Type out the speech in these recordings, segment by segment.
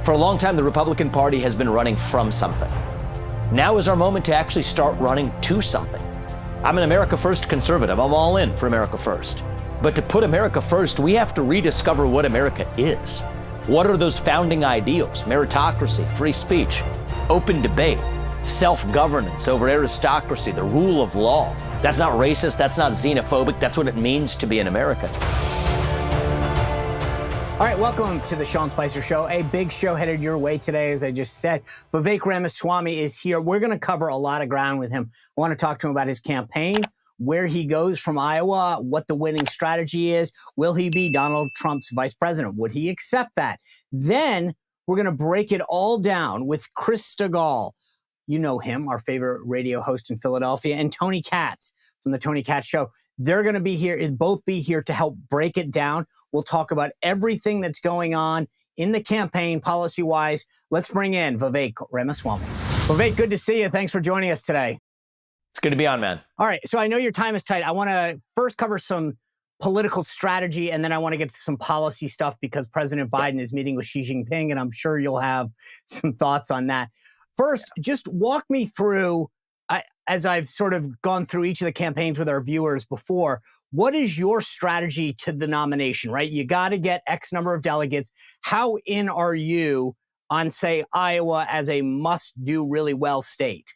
For a long time, the Republican Party has been running from something. Now is our moment to actually start running to something. I'm an America First conservative. I'm all in for America First. But to put America first, we have to rediscover what America is. What are those founding ideals? Meritocracy, free speech, open debate, self-governance over aristocracy, the rule of law. That's not racist. That's not xenophobic. That's what it means to be an American. All right, welcome to the Sean Spicer Show. A big show headed your way today, as I just said. Vivek Ramaswamy is here. We're going to cover a lot of ground with him. I want to talk to him about his campaign, where he goes from Iowa, what the winning strategy is. Will he be Donald Trump's vice president? Would he accept that? Then we're going to break it all down with Chris Stigall. You know him, our favorite radio host in Philadelphia, and Tony Katz from the Tony Katz Show. They're going to be here, both be here to help break it down. We'll talk about everything that's going on in the campaign, policy-wise. Let's bring in Vivek Ramaswamy. Vivek, good to see you. Thanks for joining us today. It's good to be on, man. All right, so I know your time is tight. I want to first cover some political strategy, and then I want to get to some policy stuff because President Biden is meeting with Xi Jinping, and I'm sure you'll have some thoughts on that. First, just walk me through, as I've sort of gone through each of the campaigns with our viewers before, what is your strategy to the nomination, right? You got to get X number of delegates. How in are you on, say, Iowa as a must-do really well state?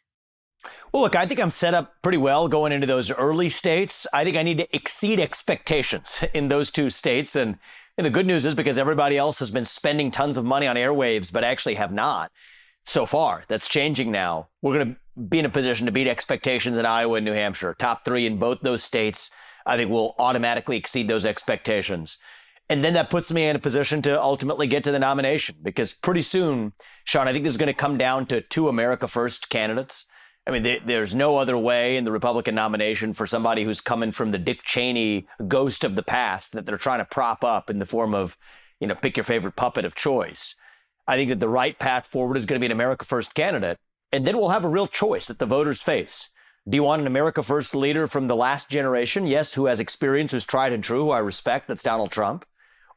Well, look, I think I'm set up pretty well going into those early states. I think I need to exceed expectations in those two states. And the good news is because everybody else has been spending tons of money on airwaves, but actually have not. So far, that's changing now. We're going to be in a position to beat expectations in Iowa and New Hampshire. Top three in both those states, I think will automatically exceed those expectations. And then that puts me in a position to ultimately get to the nomination because pretty soon, Sean, I think this is going to come down to two America First candidates. I mean, there's no other way in the Republican nomination for somebody who's coming from the Dick Cheney ghost of the past that they're trying to prop up in the form of, pick your favorite puppet of choice. I think that the right path forward is going to be an America First candidate, and then we'll have a real choice that the voters face. Do you want an America First leader from the last generation? Yes, who has experience, who's tried and true, who I respect, that's Donald Trump.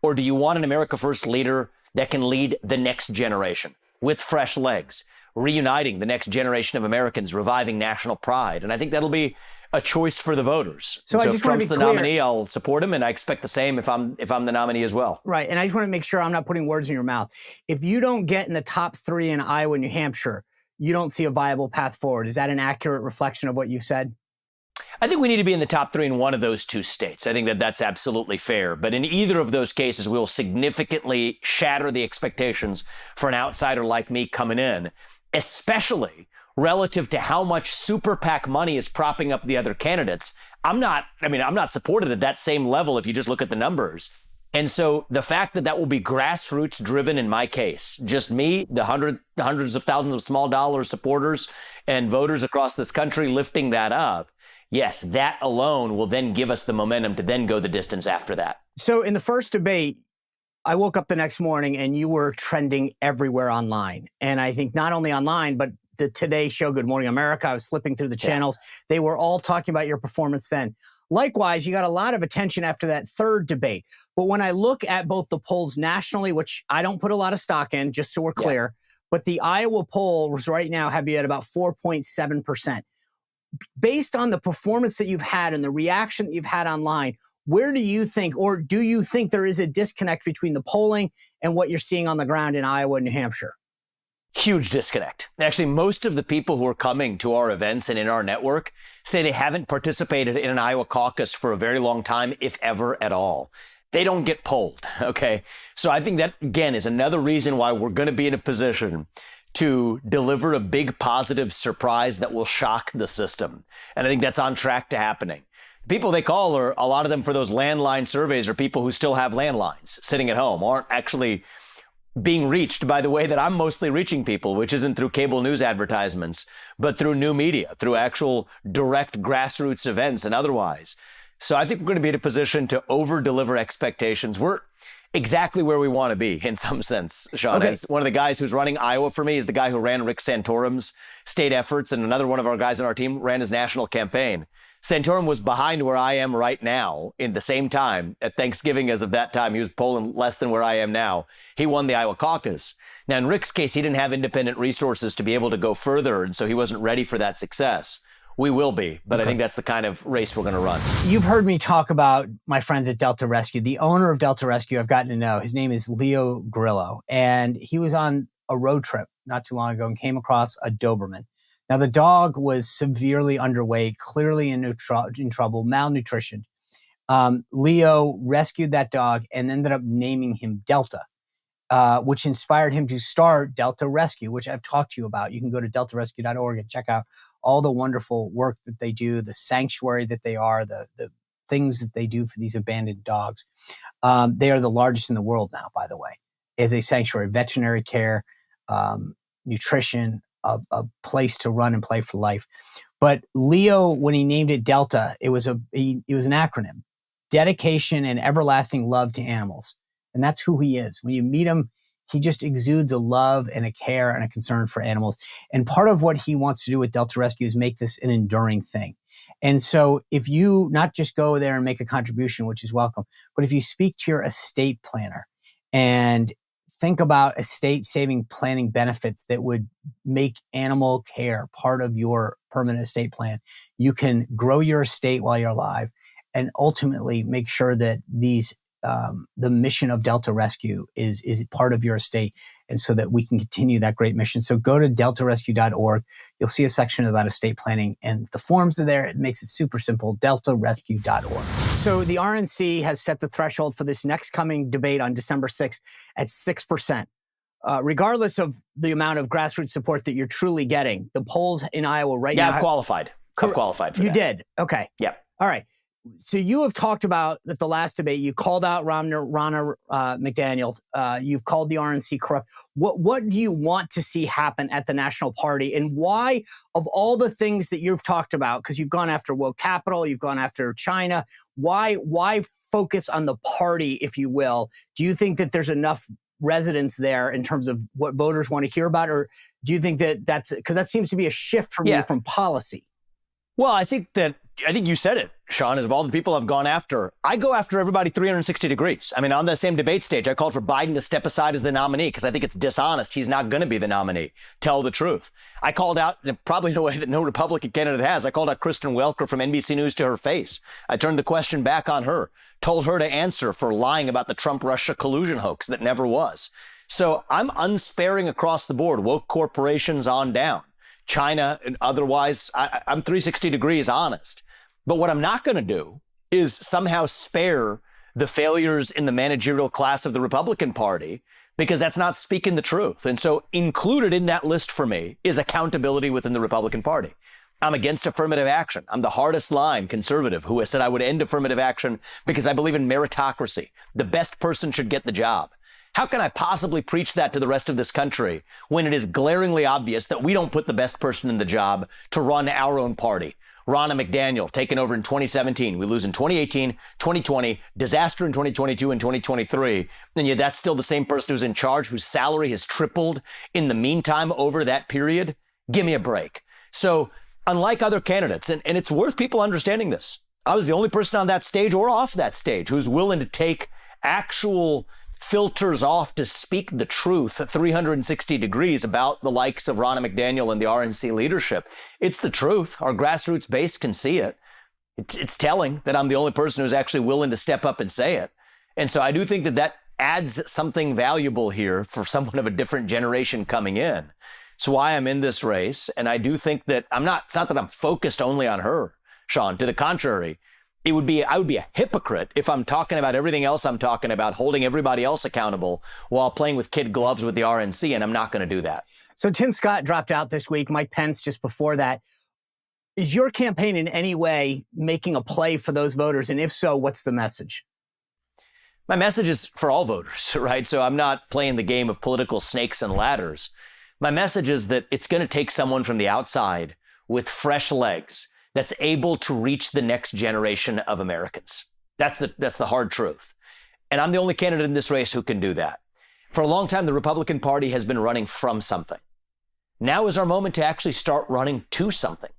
Or do you want an America First leader that can lead the next generation with fresh legs, reuniting the next generation of Americans, reviving national pride? And I think that'll be a choice for the voters. So if Trump's the nominee, I'll support him, and I expect the same if I'm the nominee as well. Right, and I just want to make sure I'm not putting words in your mouth. If you don't get in the top three in Iowa and New Hampshire, you don't see a viable path forward. Is that an accurate reflection of what you've said? I think we need to be in the top three in one of those two states. I think that that's absolutely fair. But in either of those cases, we will significantly shatter the expectations for an outsider like me coming in, especially relative to how much super PAC money is propping up the other candidates. I'm not supported at that same level if you just look at the numbers. And so the fact that will be grassroots driven in my case, just me, the hundreds of thousands of small dollar supporters and voters across this country lifting that up, yes, that alone will then give us the momentum to then go the distance after that. So in the first debate, I woke up the next morning and you were trending everywhere online. And I think not only online, but the Today Show, Good Morning America, I was flipping through the channels. They were all talking about your performance then. Likewise, you got a lot of attention after that third debate. But when I look at both the polls nationally, which I don't put a lot of stock in, just so we're clear, but the Iowa polls right now have you at about 4.7%. Based on the performance that you've had and the reaction that you've had online, where do you think, or do you think there is a disconnect between the polling and what you're seeing on the ground in Iowa and New Hampshire? Huge disconnect. Actually, most of the people who are coming to our events and in our network say they haven't participated in an Iowa caucus for a very long time, if ever at all. They don't get polled, okay? So I think that, again, is another reason why we're going to be in a position to deliver a big positive surprise that will shock the system. And I think that's on track to happening. People they call, are a lot of them for those landline surveys, are people who still have landlines sitting at home, aren't actually being reached by the way that I'm mostly reaching people, which isn't through cable news advertisements, but through new media, through actual direct grassroots events and otherwise. So I think we're going to be in a position to over-deliver expectations. We're exactly where we want to be in some sense, Sean. Okay. As one of the guys who's running Iowa for me is the guy who ran Rick Santorum's state efforts, and another one of our guys on our team ran his national campaign. Santorum was behind where I am right now in the same time at Thanksgiving as of that time. He was polling less than where I am now. He won the Iowa caucus. Now, in Rick's case, he didn't have independent resources to be able to go further, and so he wasn't ready for that success. We will be, but I think that's the kind of race we're going to run. You've heard me talk about my friends at Delta Rescue. The owner of Delta Rescue, I've gotten to know, his name is Leo Grillo, and he was on a road trip not too long ago and came across a Doberman. Now, the dog was severely underweight, clearly in trouble, malnutrition. Leo rescued that dog and ended up naming him Delta, which inspired him to start Delta Rescue, which I've talked to you about. You can go to deltarescue.org and check out all the wonderful work that they do, the sanctuary that they are, the things that they do for these abandoned dogs. They are the largest in the world now, by the way, as a sanctuary, veterinary care, nutrition, a place to run and play for life. But Leo, when he named it Delta, it was an acronym: dedication and everlasting love to animals. And that's who he is. When you meet him, he just exudes a love and a care and a concern for animals. And part of what he wants to do with Delta Rescue is make this an enduring thing. And so if you not just go there and make a contribution, which is welcome, but if you speak to your estate planner and think about estate saving planning benefits that would make animal care part of your permanent estate plan, you can grow your estate while you're alive and ultimately make sure that the mission of Delta Rescue is part of your estate, and so that we can continue that great mission. So go to deltarescue.org. You'll see a section about estate planning, and the forms are there. It makes it super simple, deltarescue.org. So the RNC has set the threshold for this next coming debate on December 6th at 6%. Regardless of the amount of grassroots support that you're truly getting, the polls in Iowa right now... I've qualified. I've qualified for that. You did? Okay. Yeah. All right. So you have talked about at the last debate, you called out Ronna McDaniel. You've called the RNC corrupt. What do you want to see happen at the National Party? And why, of all the things that you've talked about, because you've gone after woke capital, you've gone after China, why focus on the party, if you will? Do you think that there's enough resonance there in terms of what voters want to hear about? Or do you think that because that seems to be a shift from you from policy? Well, I think you said it, Sean, as of all the people I've gone after, I go after everybody 360 degrees. I mean, on the same debate stage, I called for Biden to step aside as the nominee because I think it's dishonest. He's not going to be the nominee. Tell the truth. I called out, probably in a way that no Republican candidate has, I called out Kristen Welker from NBC News to her face. I turned the question back on her, told her to answer for lying about the Trump-Russia collusion hoax that never was. So I'm unsparing across the board, woke corporations on down. China and otherwise, I'm 360 degrees honest. But what I'm not going to do is somehow spare the failures in the managerial class of the Republican Party, because that's not speaking the truth. And so included in that list for me is accountability within the Republican Party. I'm against affirmative action. I'm the hardest line conservative who has said I would end affirmative action because I believe in meritocracy. The best person should get the job. How can I possibly preach that to the rest of this country when it is glaringly obvious that we don't put the best person in the job to run our own party? Ronna McDaniel taken over in 2017. We lose in 2018, 2020, disaster in 2022 and 2023. And yet that's still the same person who's in charge, whose salary has tripled in the meantime over that period. Give me a break. So unlike other candidates, and it's worth people understanding this, I was the only person on that stage or off that stage who's willing to take actual filters off to speak the truth 360 degrees about the likes of Ronna McDaniel and the RNC leadership. It's the truth. Our grassroots base can see it. It's telling that I'm the only person who's actually willing to step up and say it. And so I do think that adds something valuable here for someone of a different generation coming in. It's why I'm in this race. And I do think that it's not that I'm focused only on her, Sean. To the contrary, I would be a hypocrite if I'm talking about everything else I'm talking about, holding everybody else accountable while playing with kid gloves with the RNC, and I'm not going to do that. So Tim Scott dropped out this week, Mike Pence just before that. Is your campaign in any way making a play for those voters? And if so, what's the message? My message is for all voters, right? So I'm not playing the game of political snakes and ladders. My message is that it's going to take someone from the outside with fresh legs that's able to reach the next generation of Americans. That's the hard truth. And I'm the only candidate in this race who can do that. For a long time, the Republican Party has been running from something. Now is our moment to actually start running to something.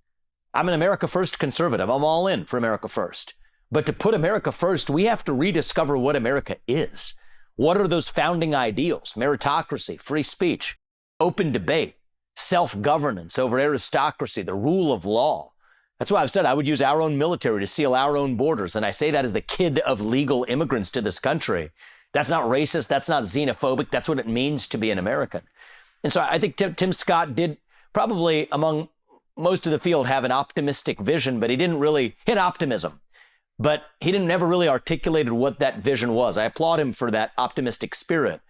I'm an America First conservative. I'm all in for America First. But to put America first, we have to rediscover what America is. What are those founding ideals? Meritocracy, free speech, open debate, self-governance over aristocracy, the rule of law. That's why I've said I would use our own military to seal our own borders. And I say that as the kid of legal immigrants to this country. That's not racist. That's not xenophobic. That's what it means to be an American. And so I think Tim Scott did probably, among most of the field, have an optimistic vision, but he didn't really hit optimism. But he never really articulated what that vision was. I applaud him for that optimistic spirit.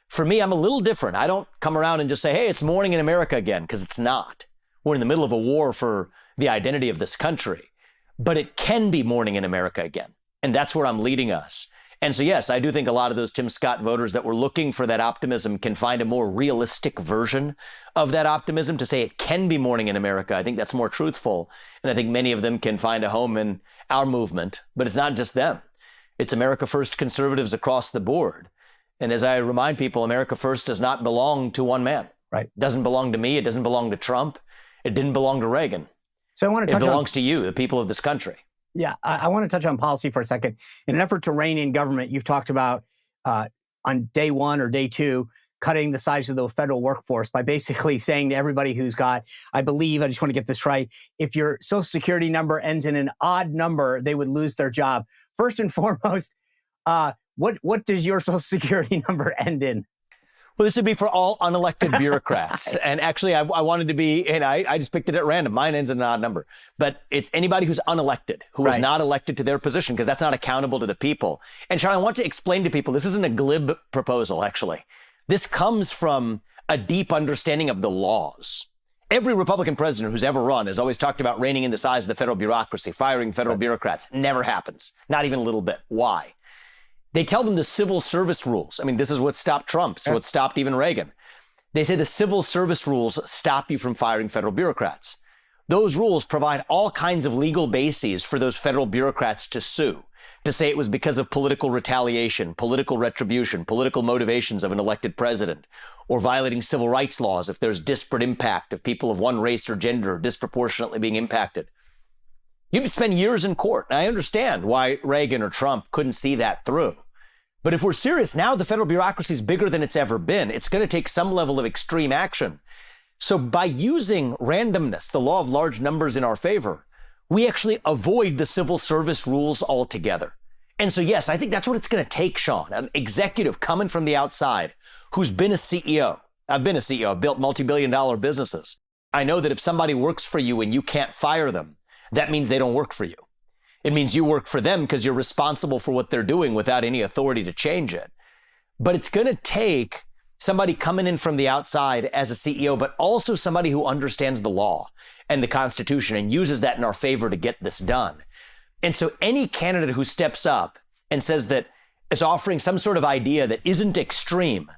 For me, I'm a little different. I don't come around and just say, hey, it's morning in America again, because it's not. We're in the middle of a war for the identity of this country. But it can be morning in America again. And that's where I'm leading us. And so, yes, I do think a lot of those Tim Scott voters that were looking for that optimism can find a more realistic version of that optimism to say it can be morning in America. I think that's more truthful. And I think many of them can find a home in our movement. But it's not just them. It's America First conservatives across the board. And as I remind people, America First does not belong to one man. Right. It doesn't belong to me. It doesn't belong to Trump. It didn't belong to Reagan. So I want to touch on... It belongs to you, the people of this country. Yeah, I want to touch on policy for a second. In an effort to rein in government, you've talked about on day one or day two, cutting the size of the federal workforce by basically saying to everybody who's got, I believe, I just want to get this right, if your Social Security number ends in an odd number, they would lose their job. First and foremost, what does your Social Security number end in? Well, this would be for all unelected bureaucrats. And actually, I wanted to be, and I just picked it at random. Mine ends in an odd number. But it's anybody who's unelected, who is not elected to their position, because that's not accountable to the people. And Sean, I want to explain to people, this isn't a glib proposal, actually. This comes from a deep understanding of the laws. Every Republican president who's ever run has always talked about reining in the size of the federal bureaucracy, firing federal bureaucrats. Never happens. Not even a little bit. Why? They tell them the civil service rules. I mean, this is what stopped Trump. So what stopped even Reagan. They say the civil service rules stop you from firing federal bureaucrats. Those rules provide all kinds of legal bases for those federal bureaucrats to sue, to say it was because of political retaliation, political retribution, political motivations of an elected president, or violating civil rights laws if there's disparate impact of people of one race or gender disproportionately being impacted. You'd spend years in court. And I understand why Reagan or Trump couldn't see that through. But if we're serious, now the federal bureaucracy is bigger than it's ever been. It's going to take some level of extreme action. So by using randomness, the law of large numbers in our favor, we actually avoid the civil service rules altogether. And so, yes, I think that's what it's going to take, Sean, an executive coming from the outside who's been a CEO. I've been a CEO. I've built multi-billion-dollar businesses. I know that if somebody works for you and you can't fire them, that means they don't work for you. It means you work for them because you're responsible for what they're doing without any authority to change it. But it's going to take somebody coming in from the outside as a CEO, but also somebody who understands the law and the Constitution and uses that in our favor to get this done. And so any candidate who steps up and says that is offering some sort of idea that isn't extreme,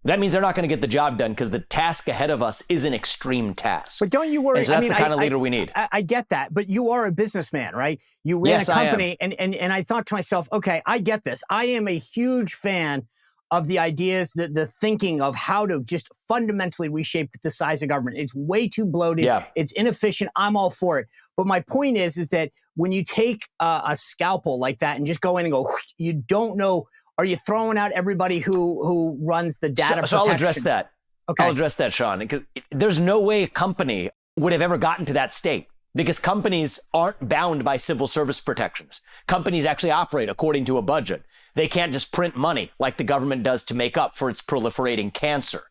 that means they're not going to get the job done because the task ahead of us is an extreme task. But don't you worry. And so that's the kind of leader we need. I get that. But you are a businessman, right? You ran a company. And I thought to myself, okay, I get this. I am a huge fan of the ideas, the thinking of how to just fundamentally reshape the size of government. It's way too bloated. Yeah. It's inefficient. I'm all for it. But my point is that when you take a scalpel like that and just go in and go, you don't know, are you throwing out everybody who runs the data protection? So I'll address that. Okay. I'll address that, Sean, because there's no way a company would have ever gotten to that state because companies aren't bound by civil service protections. Companies actually operate according to a budget. They can't just print money like the government does to make up for its proliferating cancer.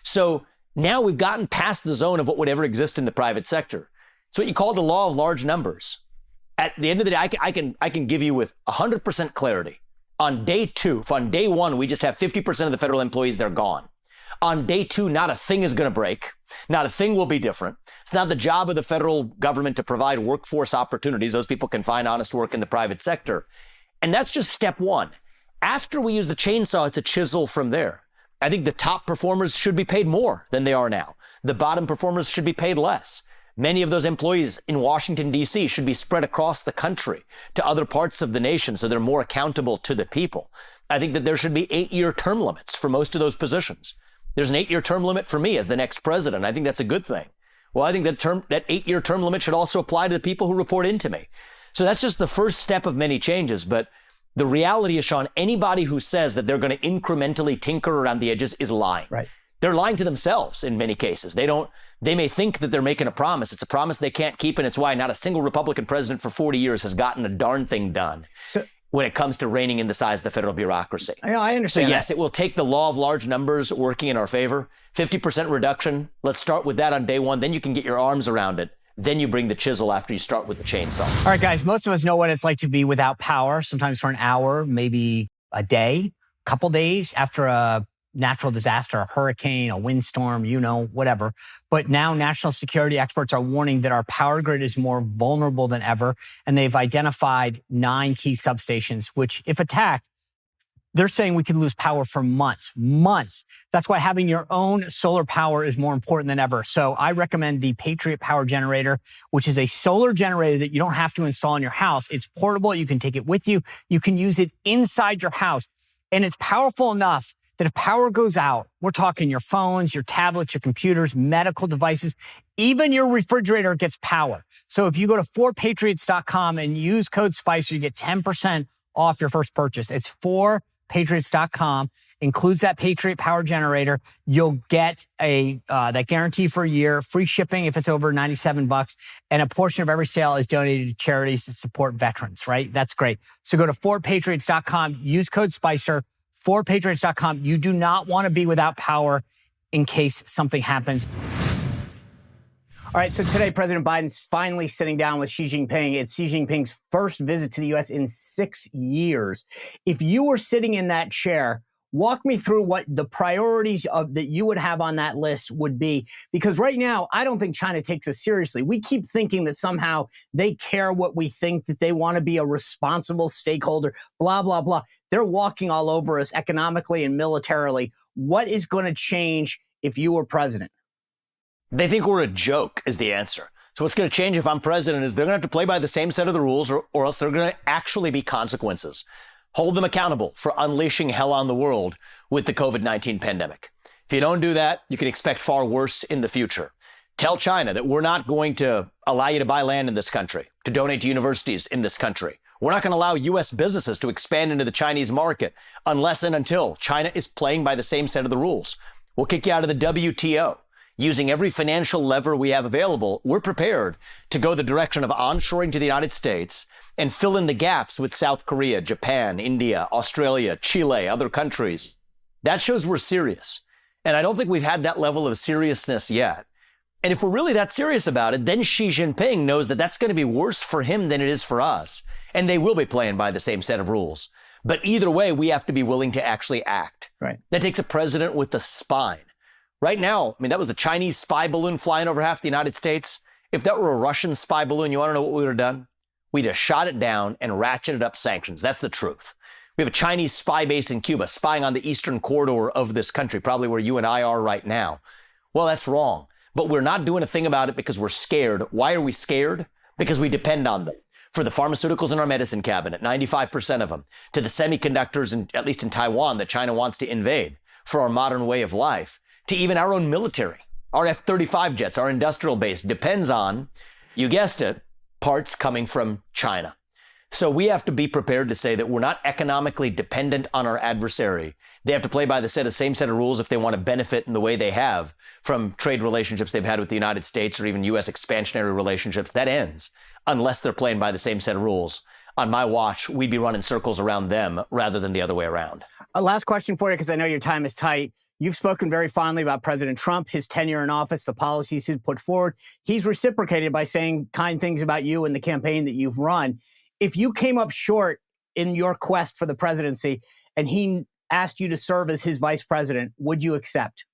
So now we've gotten past the zone of what would ever exist in the private sector. It's what you call the law of large numbers. At the end of the day, I can give you with 100% clarity. On day two, on day one, we just have 50% of the federal employees, they're gone. On day two, not a thing is going to break. Not a thing will be different. It's not the job of the federal government to provide workforce opportunities. Those people can find honest work in the private sector. And that's just step one. After we use the chainsaw, it's a chisel from there. I think the top performers should be paid more than they are now. The bottom performers should be paid less. Many of those employees in Washington, D.C. should be spread across the country to other parts of the nation so they're more accountable to the people. I think that there should be 8-year term limits for most of those positions. There's an 8-year term limit for me as the next president. I think that's a good thing. Well, I think that 8-year term limit should also apply to the people who report into me. So that's just the first step of many changes. But The reality is, Sean, anybody who says that they're going to incrementally tinker around the edges is lying. Right. They're lying to themselves in many cases. They may think that they're making a promise. It's a promise they can't keep, and it's why not a single Republican president for 40 years has gotten a darn thing done when it comes to reining in the size of the federal bureaucracy. I understand. So yes, it will take the law of large numbers working in our favor. 50% reduction. Let's start with that on day one. Then you can get your arms around it. Then you bring the chisel after you start with the chainsaw. All right, guys, most of us know what it's like to be without power, sometimes for an hour, maybe a day, a couple days after a natural disaster, a hurricane, a windstorm, whatever. But now national security experts are warning that our power grid is more vulnerable than ever. And they've identified 9 key substations, which, if attacked, they're saying we could lose power for months. That's why having your own solar power is more important than ever. So I recommend the Patriot Power Generator, which is a solar generator that you don't have to install in your house. It's portable. You can take it with you. You can use it inside your house. And it's powerful enough that if power goes out, we're talking your phones, your tablets, your computers, medical devices, even your refrigerator gets power. So if you go to 4patriots.com and use code SPICER, you get 10% off your first purchase. It's 4patriots.com, includes that Patriot Power Generator. You'll get that guarantee for a year, free shipping if it's over $97, and a portion of every sale is donated to charities that support veterans, right? That's great. So go to 4patriots.com, use code SPICER, 4patriots.com. You do not want to be without power in case something happens. All right, so today, President Biden's finally sitting down with Xi Jinping. It's Xi Jinping's first visit to the U.S. in 6 years. If you were sitting in that chair, walk me through what the priorities that you would have on that list would be. Because right now, I don't think China takes us seriously. We keep thinking that somehow they care what we think, that they want to be a responsible stakeholder, blah, blah, blah. They're walking all over us economically and militarily. What is going to change if you were president? They think we're a joke is the answer. So what's going to change if I'm president is they're going to have to play by the same set of the rules or else there are going to actually be consequences. Hold them accountable for unleashing hell on the world with the COVID-19 pandemic. If you don't do that, you can expect far worse in the future. Tell China that we're not going to allow you to buy land in this country, to donate to universities in this country. We're not going to allow U.S. businesses to expand into the Chinese market unless and until China is playing by the same set of the rules. We'll kick you out of the WTO. Using every financial lever we have available, we're prepared to go the direction of onshoring to the United States and fill in the gaps with South Korea, Japan, India, Australia, Chile, other countries. That shows we're serious. And I don't think we've had that level of seriousness yet. And if we're really that serious about it, then Xi Jinping knows that that's going to be worse for him than it is for us. And they will be playing by the same set of rules. But either way, we have to be willing to actually act. Right. That takes a president with the spine. Right now, that was a Chinese spy balloon flying over half the United States. If that were a Russian spy balloon, you want to know what we would have done? We'd have shot it down and ratcheted up sanctions. That's the truth. We have a Chinese spy base in Cuba spying on the eastern corridor of this country, probably where you and I are right now. Well, that's wrong. But we're not doing a thing about it because we're scared. Why are we scared? Because we depend on them. For the pharmaceuticals in our medicine cabinet, 95% of them, to the semiconductors, at least in Taiwan, that China wants to invade, for our modern way of life, to even our own military. Our F-35 jets, our industrial base depends on, you guessed it, parts coming from China. So we have to be prepared to say that we're not economically dependent on our adversary. They have to play by the same set of rules if they want to benefit in the way they have from trade relationships they've had with the United States or even U.S. expansionary relationships. That ends unless they're playing by the same set of rules. On my watch, we'd be running circles around them rather than the other way around. A last question for you, because I know your time is tight. You've spoken very fondly about President Trump, his tenure in office, the policies he's put forward. He's reciprocated by saying kind things about you and the campaign that you've run. If you came up short in your quest for the presidency and he asked you to serve as his vice president, would you accept?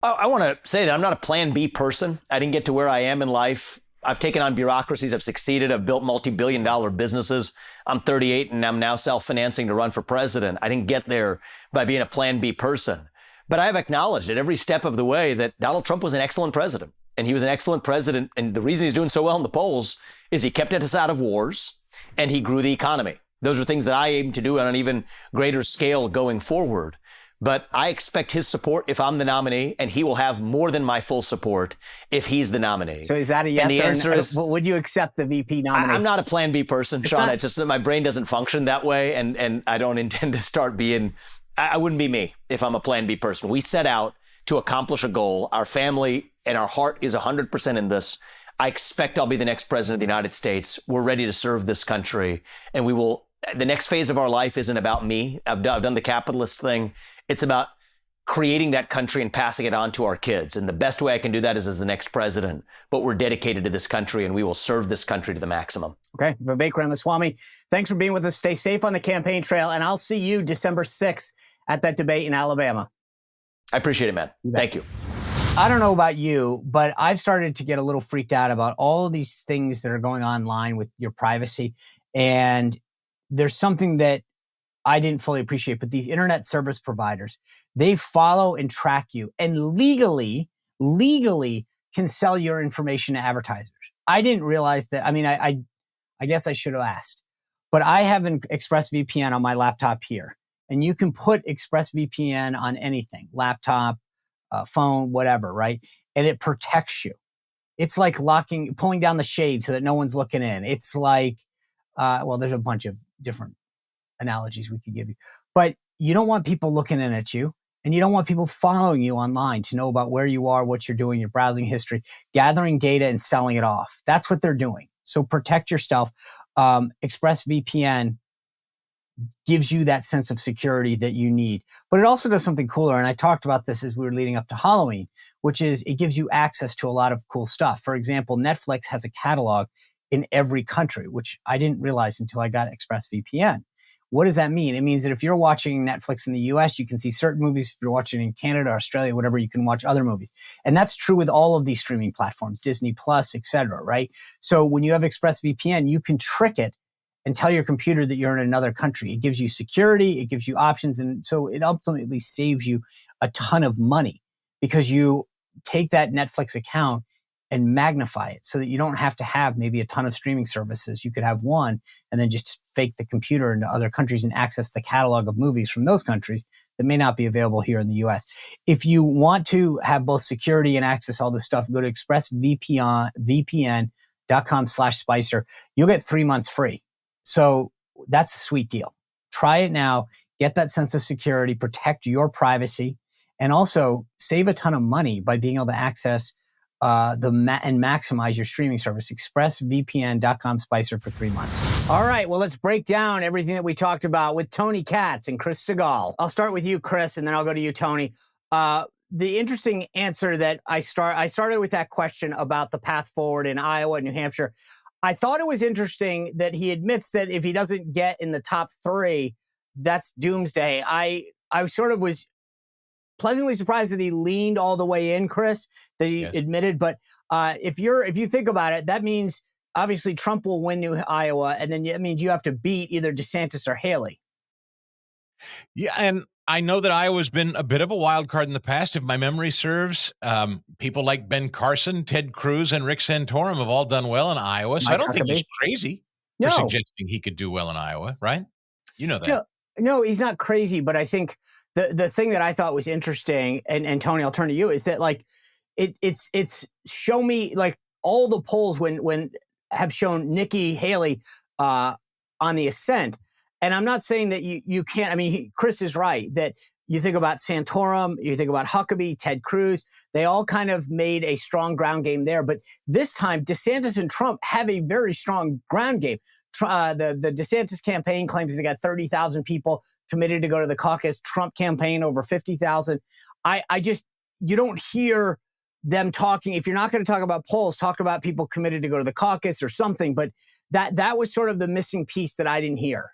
I want to say that I'm not a plan B person. I didn't get to where I am in life. I've taken on bureaucracies. I've succeeded. I've built multi-billion-dollar businesses. I'm 38 and I'm now self-financing to run for president. I didn't get there by being a plan B person. But I have acknowledged at every step of the way that Donald Trump was an excellent president. And he was an excellent president. And the reason he's doing so well in the polls is he kept us out of wars and he grew the economy. Those are things that I aim to do on an even greater scale going forward. But I expect his support if I'm the nominee, and he will have more than my full support if he's the nominee. So is that a yes? And the answer is, would you accept the VP nominee? I'm not a plan B person, Sean. It's just that my brain doesn't function that way, and I don't intend to start being. I wouldn't be me if I'm a plan B person. We set out to accomplish a goal. Our family and our heart is 100% in this. I expect I'll be the next president of the United States. We're ready to serve this country, and we will. The next phase of our life isn't about me. I've done the capitalist thing. It's about creating that country and passing it on to our kids. And the best way I can do that is as the next president. But we're dedicated to this country, and we will serve this country to the maximum. Okay. Vivek Ramaswamy, thanks for being with us. Stay safe on the campaign trail, and I'll see you December 6th at that debate in Alabama. I appreciate it, man. Thank you. I don't know about you, but I've started to get a little freaked out about all of these things that are going online with your privacy. And there's something that I didn't fully appreciate, but these internet service providers, they follow and track you and legally can sell your information to advertisers. I didn't realize that. I mean, I guess I should have asked, but I have an ExpressVPN on my laptop here, and you can put ExpressVPN on anything, laptop, phone, whatever, right? And it protects you. It's like pulling down the shade so that no one's looking in. It's like, well, there's a bunch of different analogies we could give you, but you don't want people looking in at you, and you don't want people following you online to know about where you are, what you're doing, your browsing history, gathering data and selling it off. That's what they're doing. So protect yourself. ExpressVPN gives you that sense of security that you need, but it also does something cooler. And I talked about this as we were leading up to Halloween, which is it gives you access to a lot of cool stuff. For example, Netflix has a catalog in every country, which I didn't realize until I got ExpressVPN. What does that mean? It means that if you're watching Netflix in the US, you can see certain movies. If you're watching in Canada, Australia, whatever, you can watch other movies. And that's true with all of these streaming platforms, Disney Plus, et cetera, right? So when you have ExpressVPN, you can trick it and tell your computer that you're in another country. It gives you security, it gives you options. And so it ultimately saves you a ton of money because you take that Netflix account and magnify it so that you don't have to have maybe a ton of streaming services. You could have one and then just fake the computer into other countries and access the catalog of movies from those countries that may not be available here in the US. If you want to have both security and access all this stuff, go to expressvpn.com/Spicer. You'll get 3 months free. So that's a sweet deal. Try it now, get that sense of security, protect your privacy, and also save a ton of money by being able to access and maximize your streaming service. ExpressVPN.com/Spicer for 3 months. All right, well, let's break down everything that we talked about with Tony Katz and Chris Stigall. I'll start with you, Chris, and then I'll go to you, Tony. The interesting answer that I started with that question about the path forward in Iowa and New Hampshire. I thought it was interesting that he admits that if he doesn't get in the top 3, that's doomsday. I sort of was pleasantly surprised that he leaned all the way in, Chris, that he admitted. But if you think about it, that means obviously Trump will win Iowa, and then it means you have to beat either DeSantis or Haley. Yeah, and I know that Iowa's been a bit of a wild card in the past. If my memory serves, people like Ben Carson, Ted Cruz, and Rick Santorum have all done well in Iowa. So I don't think he's crazy for suggesting he could do well in Iowa, right? You know that. No, he's not crazy, but I think the thing that I thought was interesting, and Tony, I'll turn to you, is that like it's show me like all the polls when have shown Nikki Haley on the ascent. And I'm not saying that you can't. I mean, Chris is right that you think about Santorum, you think about Huckabee, Ted Cruz. They all kind of made a strong ground game there. But this time, DeSantis and Trump have a very strong ground game. The DeSantis campaign claims they got 30,000 people committed to go to the caucus. Trump campaign over 50,000. You don't hear them talking. If you're not going to talk about polls, talk about people committed to go to the caucus or something. But that was sort of the missing piece that I didn't hear.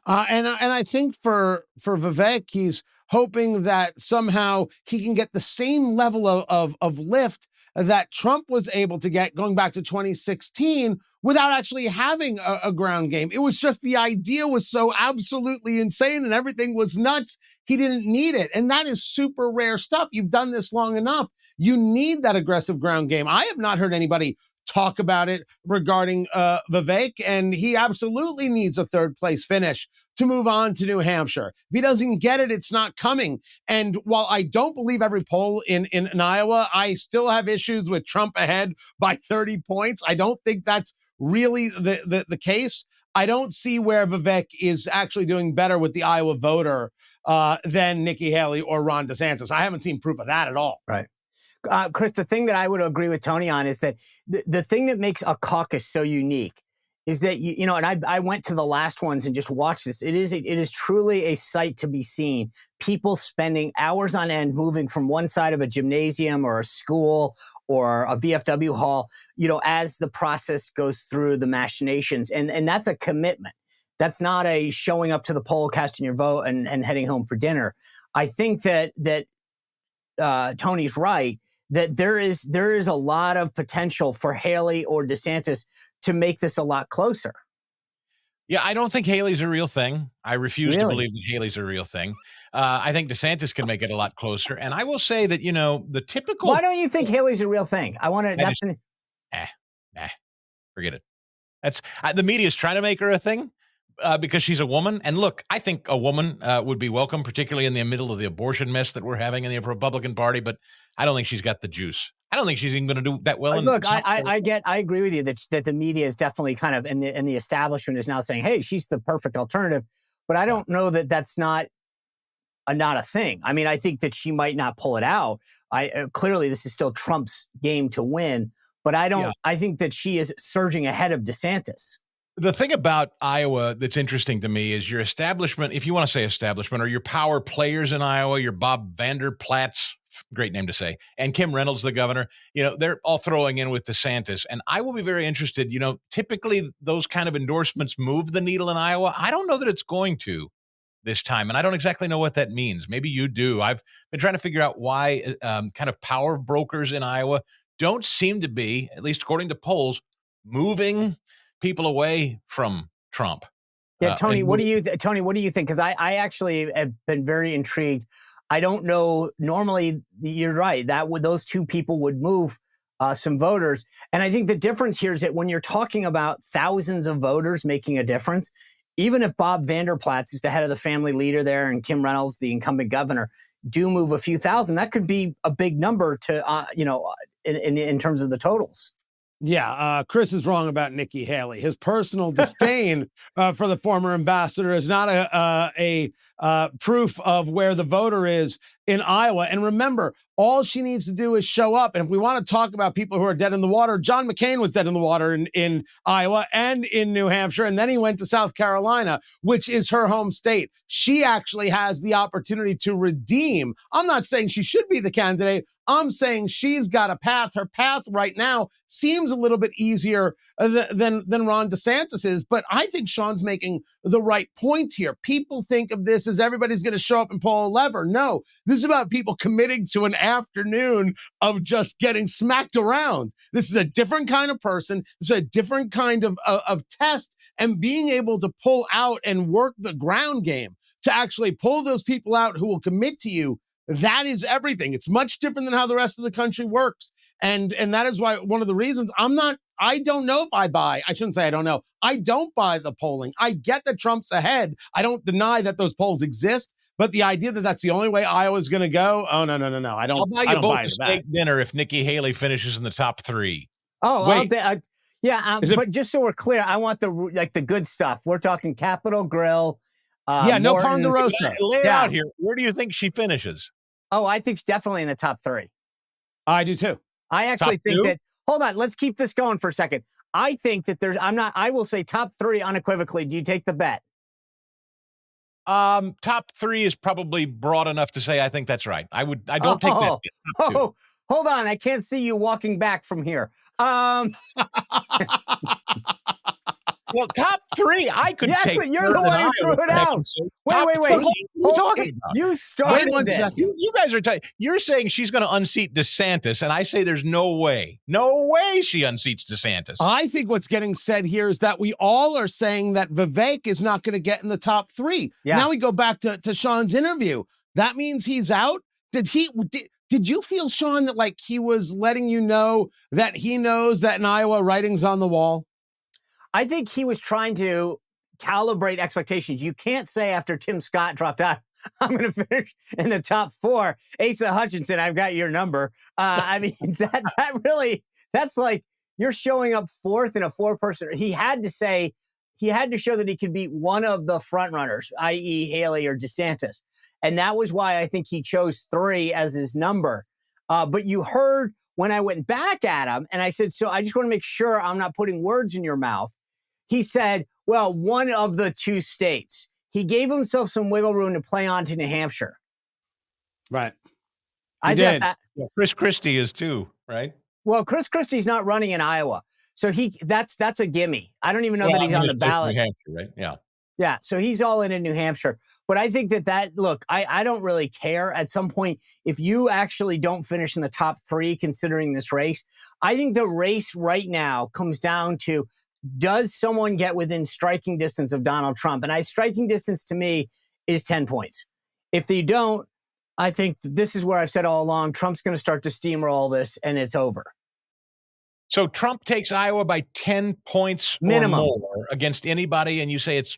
And I think for Vivek, he's hoping that somehow he can get the same level of lift that Trump was able to get going back to 2016 without actually having a ground game. It was just the idea was so absolutely insane and everything was nuts. He didn't need it. And that is super rare stuff. You've done this long enough. You need that aggressive ground game. I have not heard anybody talk about it regarding Vivek, and he absolutely needs a third place finish to move on to New Hampshire. If he doesn't get it, it's not coming. And while I don't believe every poll in Iowa, I still have issues with Trump ahead by 30 points. I don't think that's really the case. I don't see where Vivek is actually doing better with the Iowa voter than Nikki Haley or Ron DeSantis. I haven't seen proof of that at all. Right. Chris, the thing that I would agree with Tony on is that the thing that makes a caucus so unique is that, you know, and I went to the last ones and just watched this. It is truly a sight to be seen. People spending hours on end moving from one side of a gymnasium or a school or a VFW hall, you know, as the process goes through the machinations. And that's a commitment. That's not a showing up to the poll, casting your vote, and heading home for dinner. I think that Tony's right, that there is a lot of potential for Haley or DeSantis to make this a lot closer. Yeah, I don't think Haley's a real thing. I refuse to believe that Haley's a real thing. I think DeSantis can make it a lot closer. And I will say that, you know, the typical... Why don't you think Haley's a real thing? I want to... Forget it. That's the media's trying to make her a thing because she's a woman. And look, I think a woman would be welcome, particularly in the middle of the abortion mess that we're having in the Republican Party. But I don't think she's got the juice. I don't think she's even going to do that well. Look, I agree with you that the media is definitely kind of, and the establishment is now saying, hey, she's the perfect alternative. But I don't know that that's not a thing. I mean, I think that she might not pull it out. Clearly, this is still Trump's game to win. But I don't. Yeah. I think that she is surging ahead of DeSantis. The thing about Iowa that's interesting to me is your establishment, if you want to say establishment, or your power players in Iowa, your Bob Vander Plaats, great name to say, and Kim Reynolds, the governor, you know, they're all throwing in with DeSantis. And I will be very interested, you know, typically those kind of endorsements move the needle in Iowa. I don't know that it's going to this time. And I don't exactly know what that means. Maybe you do. I've been trying to figure out why kind of power brokers in Iowa don't seem to be, at least according to polls, moving people away from Trump. Yeah, Tony, what do you think? Because I actually have been very intrigued. I don't know. Normally, you're right. Those two people would move some voters. And I think the difference here is that when you're talking about thousands of voters making a difference, even if Bob Vander Plaats is the head of the family leader there and Kim Reynolds, the incumbent governor, do move a few thousand, that could be a big number to, in terms of the totals. Yeah, Chris is wrong about Nikki Haley. His personal disdain for the former ambassador is not a proof of where the voter is in Iowa. And remember, all she needs to do is show up. And if we want to talk about people who are dead in the water, John McCain was dead in the water in Iowa and in New Hampshire. And then he went to South Carolina, which is her home state. She actually has the opportunity to redeem. I'm not saying she should be the candidate. I'm saying she's got a path. Her path right now seems a little bit easier than Ron DeSantis is. But I think Sean's making the right point here. People think of this as everybody's going to show up and pull a lever. No, this is about people committing to an afternoon of just getting smacked around. This is a different kind of person. This is a different kind of test, and being able to pull out and work the ground game to actually pull those people out who will commit to you. That is everything. It's much different than how the rest of the country works. And that is why one of the reasons I don't know if I shouldn't say I don't know. I don't buy the polling. I get that Trump's ahead. I don't deny that those polls exist, but the idea that that's the only way Iowa's going to go. Oh, no. I don't. I'll buy you both a steak that. dinner if Nikki Haley finishes in the top 3. Oh, wait. But just so we're clear, I want the good stuff. We're talking Capitol Grill. No Ponderosa. Lay it out here. Where do you think she finishes? Oh, I think she's definitely in the top 3. I do too. I actually think that, hold on, let's keep this going for a second. I think that I will say top 3 unequivocally. Do you take the bet? Top 3 is probably broad enough to say I think that's right. I don't take that. Oh, hold on. I can't see you walking back from here. Well, top 3, I could take. That's what you're the one who threw it out. Wait. What are you talking about? You started this. You guys are you're saying she's going to unseat DeSantis, and I say there's no way she unseats DeSantis. I think what's getting said here is that we all are saying that Vivek is not going to get in the top 3. Yeah. Now we go back to Sean's interview. That means he's out. Did you feel, Sean, that like he was letting you know that he knows that in Iowa writing's on the wall? I think he was trying to calibrate expectations. You can't say after Tim Scott dropped out, I'm going to finish in the top 4. Asa Hutchinson, I've got your number. I mean, that's like you're showing up 4th in a 4-person. He had to show that he could beat one of the front runners, i.e. Haley or DeSantis. And that was why I think he chose 3 as his number. But you heard when I went back at him and I said, so I just want to make sure I'm not putting words in your mouth. He said, well, one of the 2 states. He gave himself some wiggle room to play on to New Hampshire. Right. I did. That. Yeah, Chris Christie is too, right? Well, Chris Christie's not running in Iowa. So that's a gimme. I don't even know that he's on the ballot. New Hampshire, right? Yeah. Yeah, so he's all in New Hampshire. But I think look, I don't really care. At some point, if you actually don't finish in the top 3, considering this race, I think the race right now comes down to, does someone get within striking distance of Donald Trump? And striking distance to me is 10 points. If they don't, I think this is where I've said all along, Trump's going to start to steamroll this and it's over. So Trump takes Iowa by 10 points minimum or more against anybody, and you say it's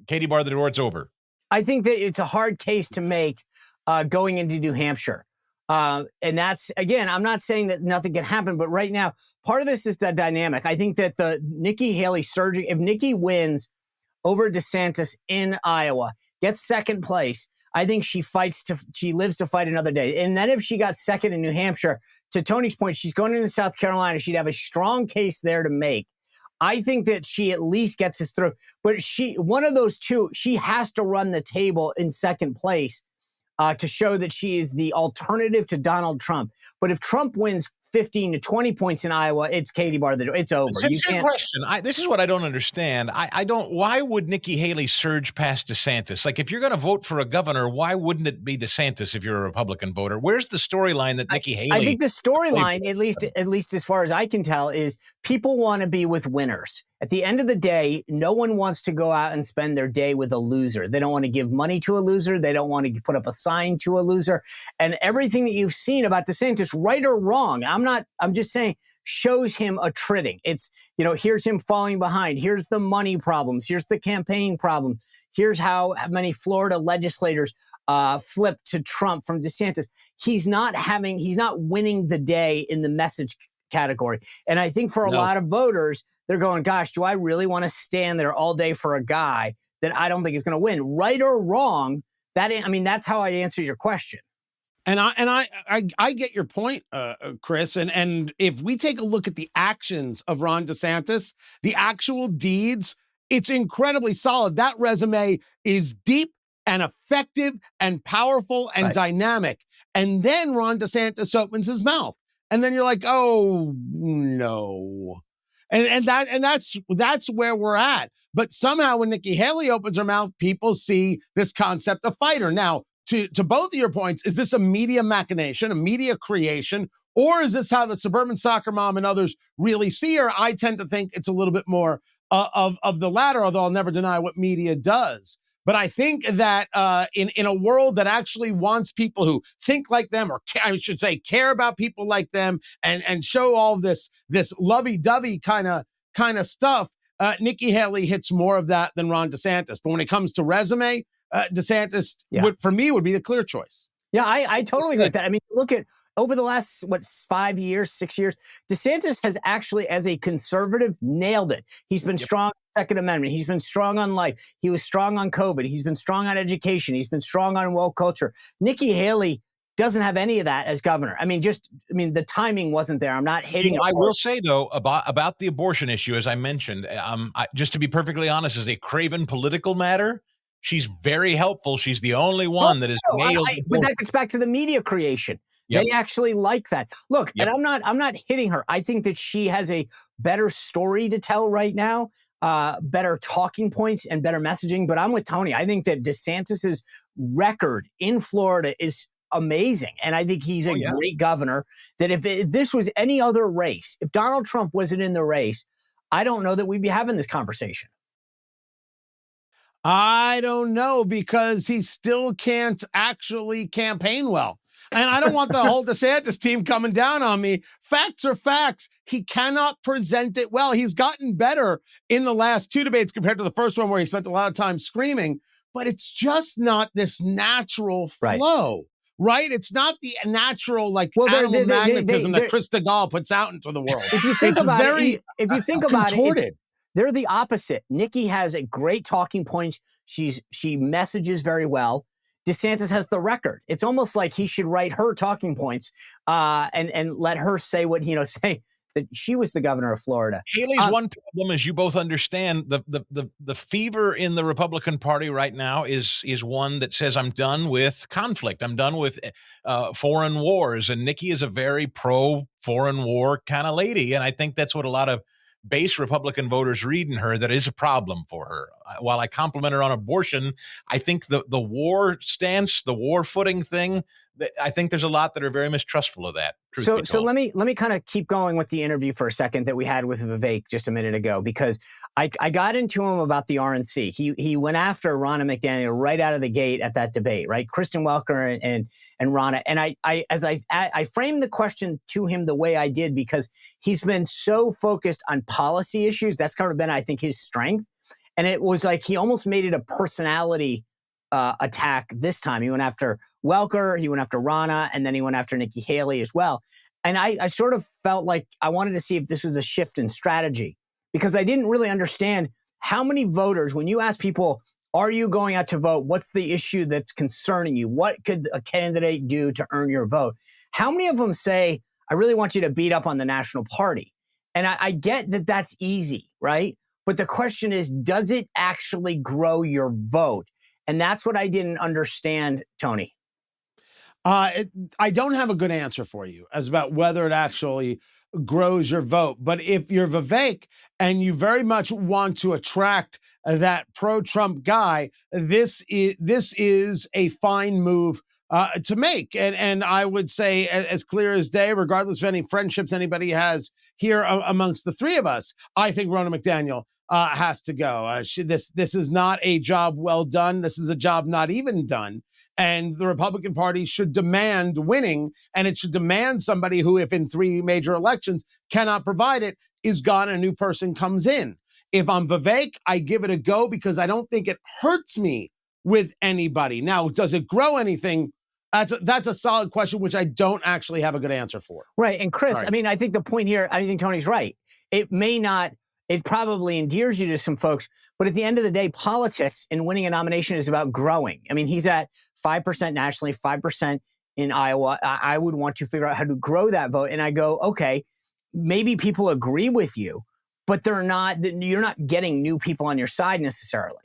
Katie bar the door, it's over. I think that it's a hard case to make going into New Hampshire. And that's, again, I'm not saying that nothing can happen, but right now, part of this is the dynamic. I think that the Nikki Haley surging, if Nikki wins over DeSantis in Iowa, gets 2nd place, I think she lives to fight another day. And then if she got 2nd in New Hampshire, to Tony's point, she's going into South Carolina. She'd have a strong case there to make. I think that she at least gets us through. But one of those 2, she has to run the table in 2nd place to show that she is the alternative to Donald Trump. But if Trump wins 15 to 20 points in Iowa, it's Katie bar the door. It's over. Sincere question. This is what I don't understand. Why would Nikki Haley surge past DeSantis? Like, if you're going to vote for a governor, why wouldn't it be DeSantis if you're a Republican voter? Where's the storyline that Nikki Haley? I think the storyline, at least as far as I can tell, is people want to be with winners. At the end of the day, no one wants to go out and spend their day with a loser. They don't want to give money to a loser. They don't want to put up a sign to a loser. And everything that you've seen about DeSantis, right or wrong, I'm just saying, shows him attriting. It's, here's him falling behind. Here's the money problems. Here's the campaign problem. Here's how many Florida legislators flipped to Trump from DeSantis. He's not winning the day in the message category. And I think for a lot of voters, they're going, gosh, do I really want to stand there all day for a guy that I don't think is going to win? Right or wrong, that's how I'd answer your question. And I get your point, Chris. And if we take a look at the actions of Ron DeSantis, the actual deeds, it's incredibly solid. That resume is deep and effective and powerful and dynamic. And then Ron DeSantis opens his mouth. And then you're like, oh, no. And that's where we're at. But somehow when Nikki Haley opens her mouth, people see this concept of fighter. Now, to both of your points, is this a media machination, a media creation, or is this how the suburban soccer mom and others really see her? I tend to think it's a little bit more of the latter, although I'll never deny what media does. But I think that in a world that actually wants people who think like them, or I should say care about people like them, and show all this lovey-dovey kind of stuff, Nikki Haley hits more of that than Ron DeSantis. But when it comes to resume, DeSantis, for me, would be the clear choice. Yeah, I totally agree with that. I mean, look at over the last, 5 years, 6 years, DeSantis has actually, as a conservative, nailed it. He's been strong on the Second Amendment. He's been strong on life. He was strong on COVID. He's been strong on education. He's been strong on woke culture. Nikki Haley doesn't have any of that as governor. The timing wasn't there. I'm not hating. I will say, though, about the abortion issue, as I mentioned, just to be perfectly honest, as a craven political matter, she's very helpful. She's the only one that is nailed. But that gets back to the media creation. They actually like that. Look, and I'm not hitting her. I think that she has a better story to tell right now, better talking points and better messaging. But I'm with Tony. I think that DeSantis's record in Florida is amazing. And I think he's a great governor. That if this was any other race, if Donald Trump wasn't in the race, I don't know that we'd be having this conversation. I don't know, because he still can't actually campaign well. And I don't want the whole DeSantis team coming down on me. Facts are facts. He cannot present it well. He's gotten better in the last 2 debates compared to the first one where he spent a lot of time screaming, but it's just not this natural flow. Right? It's not the natural, like, animal magnetism that Chris Stigall puts out into the world. If you think about it, contorted. They're the opposite. Nikki has a great talking points. She messages very well. DeSantis has the record. It's almost like he should write her talking points and let her say what, say that she was the governor of Florida. Haley's one problem, as you both understand, the fever in the Republican Party right now is one that says, I'm done with conflict. I'm done with foreign wars. And Nikki is a very pro-foreign war kind of lady. And I think that's what a lot of base Republican voters read in her that is a problem for her. While I compliment her on abortion, I think the war stance, the war footing thing, I think there's a lot that are very mistrustful of that. So let me kind of keep going with the interview for a second that we had with Vivek just a minute ago, because I got into him about the RNC. He went after Ronna McDaniel right out of the gate at that debate, right? Kristen Welker and Ronna. And I framed the question to him the way I did because he's been so focused on policy issues. That's kind of been, I think, his strength. And it was like he almost made it a personality attack this time. He went after Welker, he went after Ronna, and then he went after Nikki Haley as well. And I sort of felt like I wanted to see if this was a shift in strategy, because I didn't really understand how many voters, when you ask people, are you going out to vote? What's the issue that's concerning you? What could a candidate do to earn your vote? How many of them say, I really want you to beat up on the National Party? And I get that that's easy, right? But the question is, does it actually grow your vote? And that's what I didn't understand, Tony. I don't have a good answer for you as about whether it actually grows your vote. But if you're Vivek and you very much want to attract that pro-Trump guy, this is a fine move to make. And I would say as clear as day, regardless of any friendships anybody has here amongst the three of us, I think Ronna McDaniel has to go. This is not a job well done. This is a job not even done. And the Republican Party should demand winning, and it should demand somebody who, if in 3 major elections cannot provide it, is gone and a new person comes in. If I'm Vivek, I give it a go because I don't think it hurts me with anybody. Now, does it grow anything? That's a solid question, which I don't actually have a good answer for. Right. And Chris, I mean, I think the point here, I think Tony's right. It probably endears you to some folks, but at the end of the day, politics and winning a nomination is about growing. I mean, he's at 5% nationally, 5% in Iowa. I would want to figure out how to grow that vote. And I go, okay, maybe people agree with you, but you're not getting new people on your side necessarily.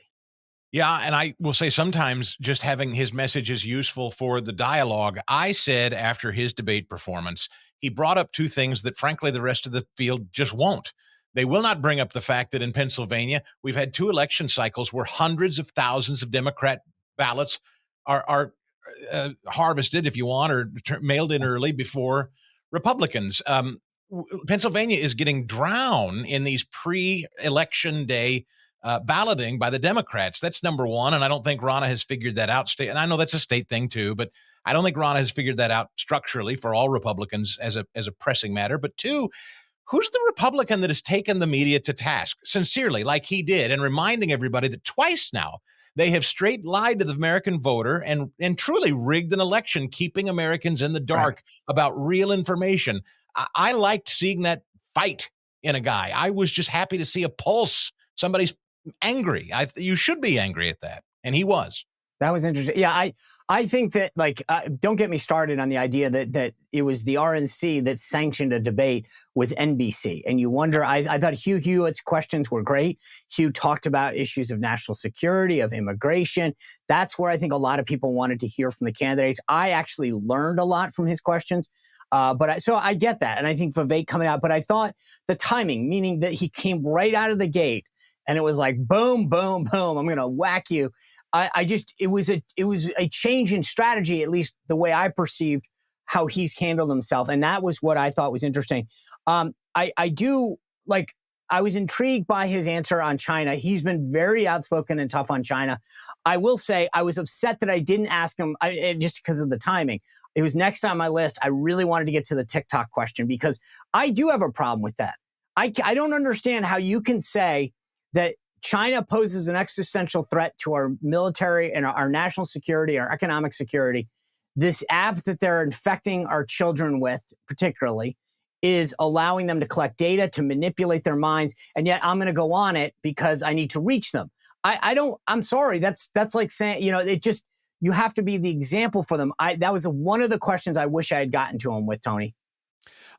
Yeah, and I will say sometimes just having his message is useful for the dialogue. I said after his debate performance, he brought up 2 things that, frankly, the rest of the field just won't. They will not bring up the fact that in Pennsylvania, we've had 2 election cycles where hundreds of thousands of Democrat ballots are harvested, if you want, or mailed in early before Republicans. Pennsylvania is getting drowned in these pre-election day balloting by the Democrats. That's number one. And I don't think Ronna has figured that out. And I know that's a state thing too, but I don't think Ronna has figured that out structurally for all Republicans as a pressing matter. But 2, who's the Republican that has taken the media to task sincerely, like he did, and reminding everybody that twice now they have straight lied to the American voter and truly rigged an election, keeping Americans in the dark about real information. I liked seeing that fight in a guy. I was just happy to see a pulse. Somebody's angry. You should be angry at that. And he was. That was interesting. Yeah, I think that, don't get me started on the idea that it was the RNC that sanctioned a debate with NBC. And you wonder, I thought Hugh Hewitt's questions were great. Hugh talked about issues of national security, of immigration. That's where I think a lot of people wanted to hear from the candidates. I actually learned a lot from his questions. So I get that. And I think Vivek coming out, but I thought the timing, meaning that he came right out of the gate and it was like, boom, boom, boom, I'm going to whack you. It was a change in strategy, at least the way I perceived how he's handled himself. And that was what I thought was interesting. I I was intrigued by his answer on China. He's been very outspoken and tough on China. I will say I was upset that I didn't ask him just because of the timing. It was next on my list. I really wanted to get to the TikTok question because I do have a problem with that. I don't understand how you can say that China poses an existential threat to our military and our national security, our economic security. This app that they're infecting our children with, particularly, is allowing them to collect data, to manipulate their minds, and yet I'm going to go on it because I need to reach them. I'm sorry. That's like saying, you have to be the example for them. That was one of the questions I wish I had gotten to him with, Tony.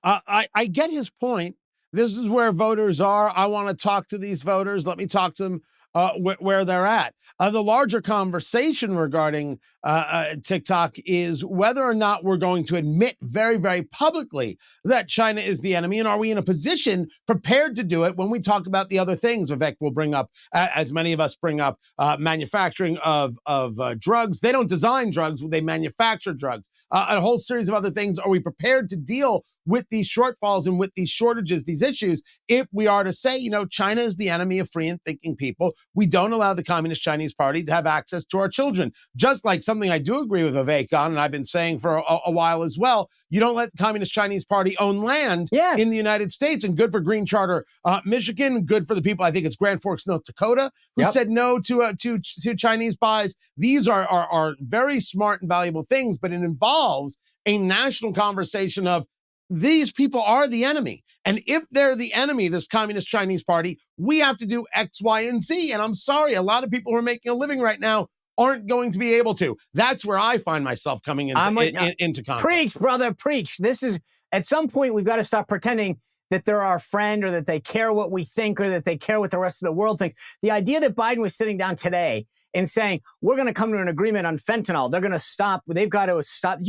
I get his point. This is where voters are. I want to talk to these voters. Let me talk to them where they're at. The larger conversation regarding TikTok is whether or not we're going to admit very, very publicly that China is the enemy, and are we in a position prepared to do it when we talk about the other things Vivek will bring up, as many of us bring up, manufacturing of drugs. They don't design drugs, they manufacture drugs. A whole series of other things. Are we prepared to deal with these shortfalls and with these shortages, these issues, if we are to say, China is the enemy of free and thinking people? We don't allow the Communist Chinese Party to have access to our children. Just like something I do agree with Vivek on, and I've been saying for a while as well, you don't let the Communist Chinese Party own land in the United States. And good for Green Charter Michigan, good for the people, I think it's Grand Forks, North Dakota, who said no to Chinese buys. These are very smart and valuable things, but it involves a national conversation of, these people are the enemy. And if they're the enemy, this Communist Chinese Party, we have to do X, Y, and Z. And I'm sorry, a lot of people who are making a living right now aren't going to be able to. That's where I find myself coming into conflict. Preach, brother, preach. This is, at some point, we've got to stop pretending that they're our friend or that they care what we think or that they care what the rest of the world thinks. The idea that Biden was sitting down today and saying, we're going to come to an agreement on fentanyl. They're going to stop. They've got to stop.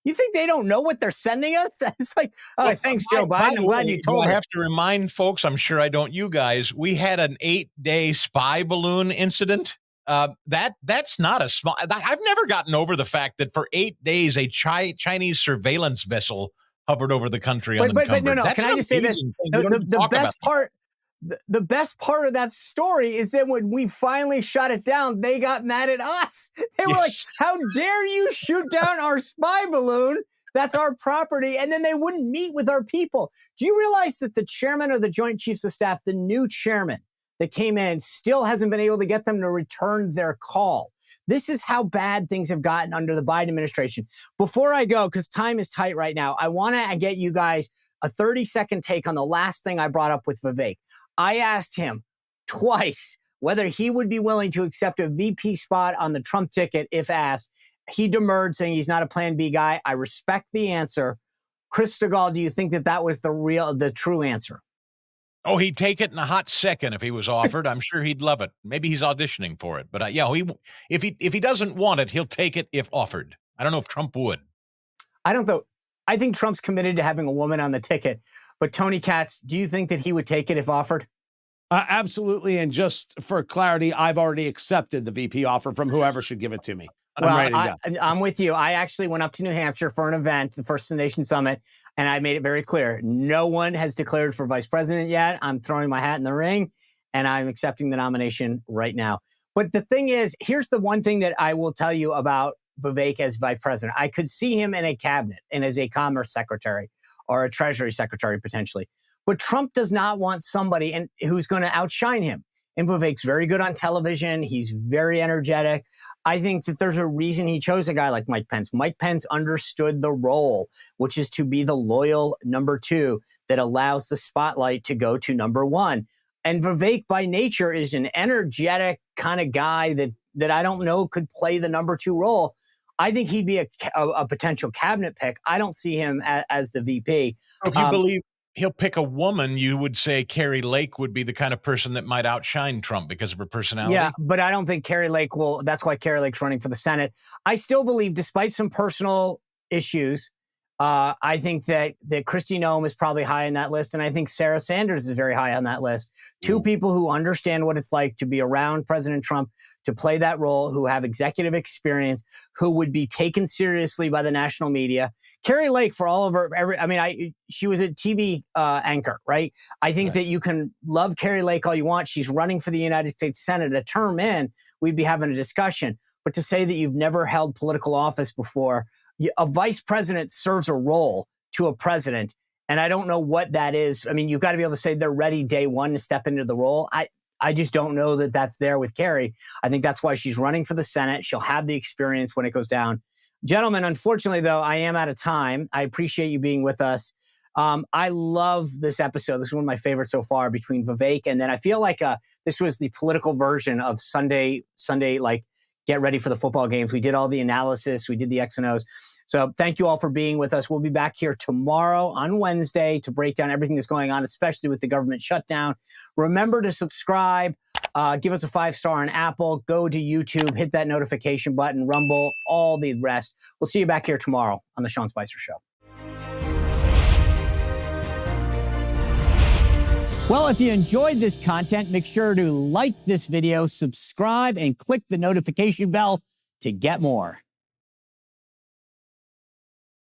You think they don't know what they're sending us? It's like, thanks, Joe Biden. I'm glad you told us. I have to remind folks, I'm sure I don't, you guys, we had an 8-day spy balloon incident. That's not a small, I've never gotten over the fact that for 8 days, a Chinese surveillance vessel hovered over the country unencumbered. But no, that's can I just say this? The best part of that story is that when we finally shut it down, they got mad at us. They were like, how dare you shoot down our spy balloon? That's our property. And then they wouldn't meet with our people. Do you realize that the chairman of the Joint Chiefs of Staff, the new chairman that came in, still hasn't been able to get them to return their call? This is how bad things have gotten under the Biden administration. Before I go, because time is tight right now, I want to get you guys a 30-second take on the last thing I brought up with Vivek. I asked him twice whether he would be willing to accept a VP spot on the Trump ticket if asked. He demurred, saying he's not a plan B guy. I respect the answer. Chris Stigall, do you think that was the true answer? Oh, he'd take it in a hot second if he was offered. I'm sure he'd love it. Maybe he's auditioning for it. But if he doesn't want it, he'll take it if offered. I don't know if Trump would. I don't know. I think Trump's committed to having a woman on the ticket. But Tony Katz, do you think that he would take it if offered? Absolutely. And just for clarity, I've already accepted the VP offer from whoever should give it to me. I'm ready to go. I'm with you. I actually went up to New Hampshire for an event, the First Nation Summit, and I made it very clear. No one has declared for vice president yet. I'm throwing my hat in the ring, and I'm accepting the nomination right now. But the thing is, here's the one thing that I will tell you about Vivek as vice president. I could see him in a cabinet and as a commerce secretary or a treasury secretary potentially. But Trump does not want somebody who's going to outshine him. And Vivek's very good on television. He's very energetic. I think that there's a reason he chose a guy like Mike Pence. Mike Pence understood the role, which is to be the loyal number two that allows the spotlight to go to number one. And Vivek by nature is an energetic kind of guy that I don't know could play the number two role. I think he'd be a potential cabinet pick. I don't see him as the VP. If you believe he'll pick a woman, you would say Carrie Lake would be the kind of person that might outshine Trump because of her personality. Yeah, but I don't think Carrie Lake will. That's why Carrie Lake's running for the Senate. I still believe, despite some personal issues, I think that Kristi Noem is probably high on that list, and I think Sarah Sanders is very high on that list. Two people who understand what it's like to be around President Trump, to play that role, who have executive experience, who would be taken seriously by the national media. Carrie Lake, for all of her, she was a TV anchor, right? I think that you can love Carrie Lake all you want. She's running for the United States Senate. A term in, we'd be having a discussion. But to say that you've never held political office before, a vice president serves a role to a president, and I don't know what that is. I mean, you've got to be able to say they're ready day one to step into the role. I just don't know that that's there with Carrie. I think that's why she's running for the Senate. She'll have the experience when it goes down. Gentlemen, unfortunately, though, I am out of time. I appreciate you being with us. I love this episode. This is one of my favorites so far between Vivek, and then I feel like this was the political version of Sunday, like, get ready for the football games. We did all the analysis. We did the X and O's. So thank you all for being with us. We'll be back here tomorrow on Wednesday to break down everything that's going on, especially with the government shutdown. Remember to subscribe. Give us a 5-star on Apple. Go to YouTube. Hit that notification button. Rumble. All the rest. We'll see you back here tomorrow on The Sean Spicer Show. Well, if you enjoyed this content, make sure to like this video, subscribe, and click the notification bell to get more.